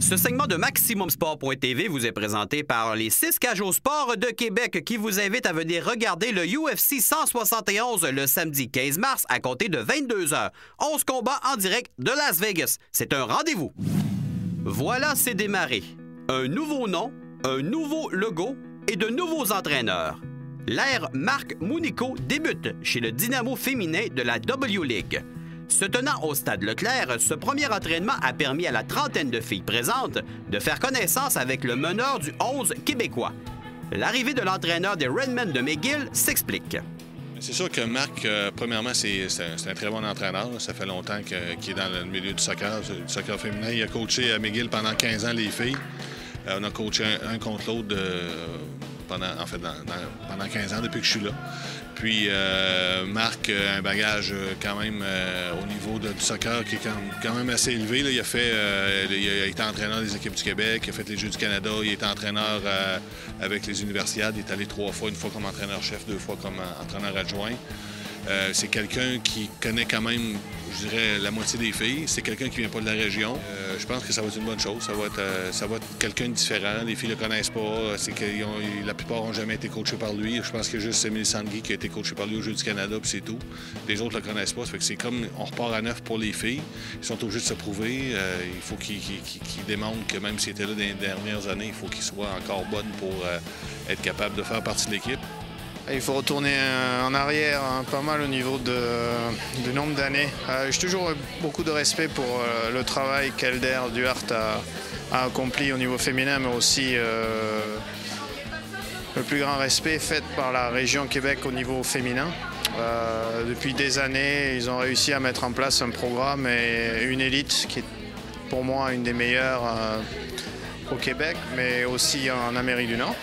Ce segment de MaximumSport.tv vous est présenté par les 6 cages au sport de Québec qui vous invitent à venir regarder le UFC 171 le samedi 15 mars à compter de 22h. 11 combats en direct de Las Vegas. C'est un rendez-vous. Voilà, c'est démarré. Un nouveau nom, un nouveau logo et de nouveaux entraîneurs. L'ère Marc Mounico débute chez le Dynamo féminin de la W-League. Se tenant au stade Leclerc, ce premier entraînement a permis à la trentaine de filles présentes de faire connaissance avec le meneur du 11 québécois. L'arrivée de l'entraîneur des Redmen de McGill s'explique. C'est sûr que Marc, premièrement, c'est un très bon entraîneur. Ça fait longtemps qu'il est dans le milieu du soccer féminin. Il a coaché à McGill pendant 15 ans les filles. On a coaché un contre l'autre pendant 15 ans depuis que je suis là. Puis Marc a un bagage quand même au niveau du soccer qui est quand même assez élevé. Là. Il a été entraîneur des équipes du Québec, il a fait les Jeux du Canada, il a été entraîneur avec les universiades. Il est allé 3 fois, une fois comme entraîneur-chef, 2 fois comme entraîneur adjoint. C'est quelqu'un qui connaît quand même, je dirais, la moitié des filles. C'est quelqu'un qui vient pas de la région. Je pense que ça va être une bonne chose. Ça va être quelqu'un de différent. Les filles le connaissent pas. La plupart n'ont jamais été coachés par lui. Je pense que juste Émile Sandgui qui a été coaché par lui aux Jeux du Canada, puis c'est tout. Les autres le connaissent pas. Ça fait que c'est comme on repart à neuf pour les filles. Ils sont obligés de se prouver. Il faut qu'ils démontrent que même s'ils étaient là dans les dernières années, il faut qu'ils soient encore bonnes pour être capables de faire partie de l'équipe. Il faut retourner en arrière pas mal au niveau du nombre d'années. J'ai toujours eu beaucoup de respect pour le travail qu'Elder Duhart a accompli au niveau féminin, mais aussi le plus grand respect fait par la région Québec au niveau féminin. Depuis des années, ils ont réussi à mettre en place un programme et une élite qui est pour moi une des meilleures au Québec, mais aussi en Amérique du Nord,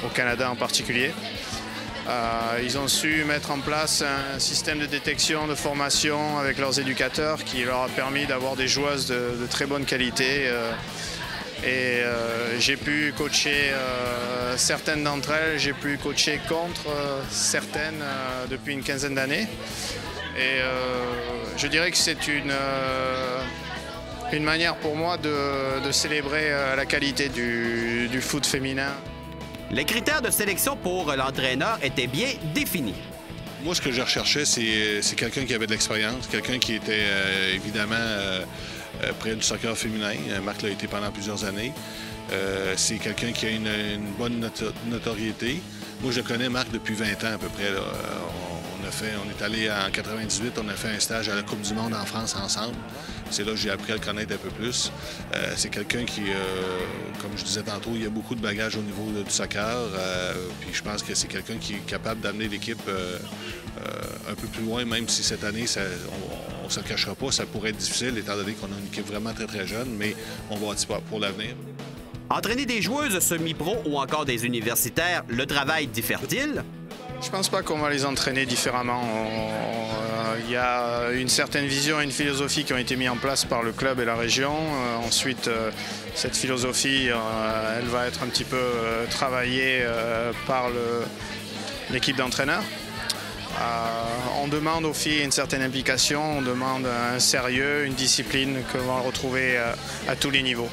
au Canada en particulier. Ils ont su mettre en place un système de détection, de formation avec leurs éducateurs qui leur a permis d'avoir des joueuses de très bonne qualité. J'ai pu coacher certaines d'entre elles, j'ai pu coacher contre certaines depuis une quinzaine d'années. Et je dirais que c'est une manière pour moi de célébrer la qualité du foot féminin. Les critères de sélection pour l'entraîneur étaient bien définis. Moi, ce que je recherchais, c'est quelqu'un qui avait de l'expérience, quelqu'un qui était évidemment près du soccer féminin. Marc l'a été pendant plusieurs années. C'est quelqu'un qui a une bonne notoriété. Moi, je connais Marc depuis 20 ans à peu près. Là. On est allé en 98, on a fait un stage à la Coupe du Monde en France ensemble. C'est là que j'ai appris à le connaître un peu plus. C'est quelqu'un qui, comme je disais tantôt, il a beaucoup de bagages au niveau du soccer. Puis je pense que c'est quelqu'un qui est capable d'amener l'équipe un peu plus loin, même si cette année, on ne se le cachera pas, ça pourrait être difficile, étant donné qu'on a une équipe vraiment très, très jeune, mais on va pour l'avenir. Entraîner des joueuses semi-pro ou encore des universitaires, le travail diffère-t-il? Je pense pas qu'on va les entraîner différemment. Il y a une certaine vision et une philosophie qui ont été mis en place par le club et la région. Ensuite, cette philosophie, elle va être un petit peu travaillée par l'équipe d'entraîneurs. On demande aux filles une certaine implication, on demande un sérieux, une discipline que l'on va retrouver à tous les niveaux.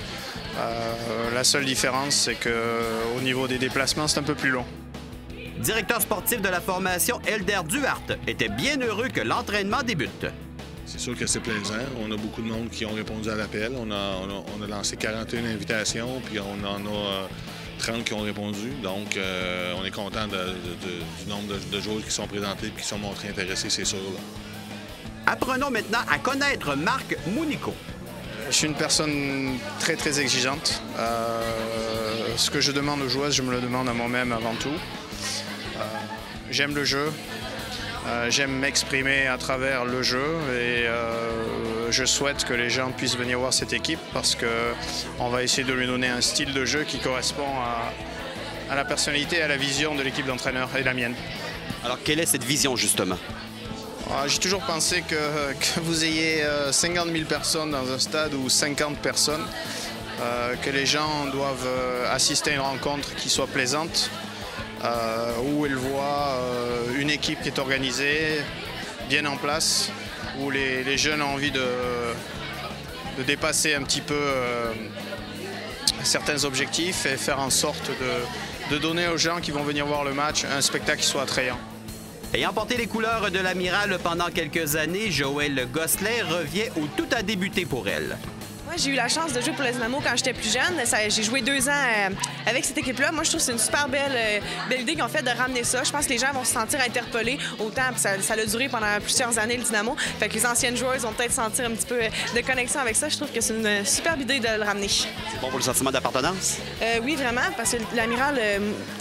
La seule différence, c'est qu'au niveau des déplacements, c'est un peu plus long. Directeur sportif de la formation, Elder Duhart, était bien heureux que l'entraînement débute. C'est sûr que c'est plaisant. On a beaucoup de monde qui ont répondu à l'appel. On a lancé 41 invitations, puis on en a 30 qui ont répondu. Donc, on est content du nombre de joueurs qui sont présentés et qui sont montrés intéressés, c'est sûr. Là. Apprenons maintenant à connaître Marc Mounico. Je suis une personne très, très exigeante. Ce que je demande aux joueuses, je me le demande à moi-même avant tout. J'aime le jeu, j'aime m'exprimer à travers le jeu et je souhaite que les gens puissent venir voir cette équipe parce qu'on va essayer de lui donner un style de jeu qui correspond à la personnalité et à la vision de l'équipe d'entraîneurs et la mienne. Alors, quelle est cette vision, justement? J'ai toujours pensé que vous ayez 50 000 personnes dans un stade ou 50 personnes, que les gens doivent assister à une rencontre qui soit plaisante, où ils voient une équipe qui est organisée, bien en place, où les jeunes ont envie dépasser un petit peu certains objectifs et faire en sorte de donner aux gens qui vont venir voir le match un spectacle qui soit attrayant. Ayant porté les couleurs de l'Amiral pendant quelques années, Joëlle Gosselin revient où tout a débuté pour elle. Moi, j'ai eu la chance de jouer pour le Dynamo quand j'étais plus jeune. J'ai joué 2 ans avec cette équipe-là. Moi, je trouve que c'est une super belle idée qu'ils ont fait de ramener ça. Je pense que les gens vont se sentir interpellés autant, puis ça a duré pendant plusieurs années, le Dynamo. Fait que les anciennes joueuses vont peut-être sentir un petit peu de connexion avec ça. Je trouve que c'est une superbe idée de le ramener. C'est bon pour le sentiment d'appartenance? Oui, vraiment, parce que l'Amiral,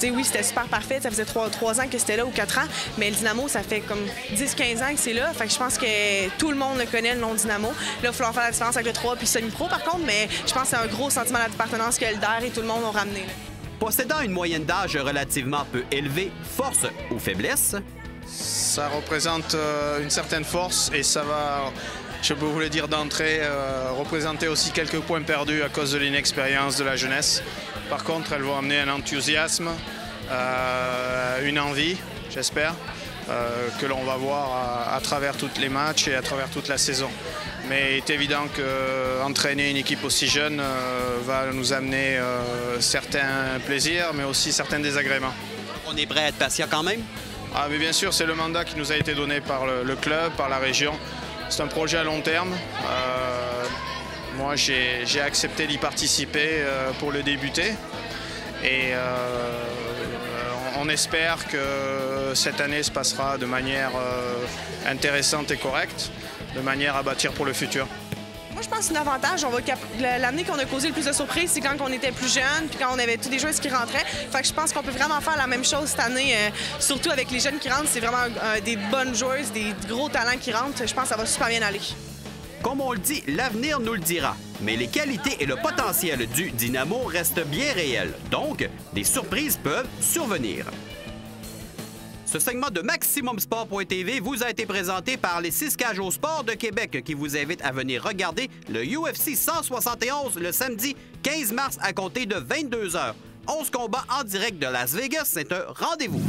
oui, c'était super parfait. Ça faisait 3 ans que c'était là ou 4 ans. Mais le Dynamo, ça fait comme 10-15 ans que c'est là. Fait que je pense que tout le monde le connaît, le nom Dynamo. Là, il va falloir faire la différence avec le 3 puis semi-pro, par contre, mais je pense que c'est un gros sentiment d'appartenance que Elder et tout le monde ont ramené. Là. Possédant une moyenne d'âge relativement peu élevée, force ou faiblesse? Ça représente une certaine force et ça va, je peux vous le dire d'entrée, représenter aussi quelques points perdus à cause de l'inexpérience de la jeunesse. Par contre, elles vont amener un enthousiasme, une envie, j'espère, que l'on va voir à travers tous les matchs et à travers toute la saison. Mais il est évident qu'entraîner une équipe aussi jeune va nous amener certains plaisirs, mais aussi certains désagréments. On est prêt à être patient quand même? Ah, mais bien sûr, c'est le mandat qui nous a été donné par le club, par la région. C'est un projet à long terme. Moi, j'ai accepté d'y participer pour le débuter. Et on espère que cette année se passera de manière intéressante et correcte, de manière à bâtir pour le futur. Moi, je pense que c'est un avantage. L'année qu'on a causé le plus de surprises, c'est quand on était plus jeunes, puis quand on avait tous des joueuses qui rentraient. Fait que je pense qu'on peut vraiment faire la même chose cette année, surtout avec les jeunes qui rentrent. C'est vraiment des bonnes joueuses, des gros talents qui rentrent. Je pense que ça va super bien aller. Comme on le dit, l'avenir nous le dira. Mais les qualités et le potentiel du Dynamo restent bien réels. Donc, des surprises peuvent survenir. Ce segment de MaximumSport.tv vous a été présenté par les 6 Cages au Sport de Québec qui vous invitent à venir regarder le UFC 171 le samedi 15 mars à compter de 22h. 11 combats en direct de Las Vegas, c'est un rendez-vous.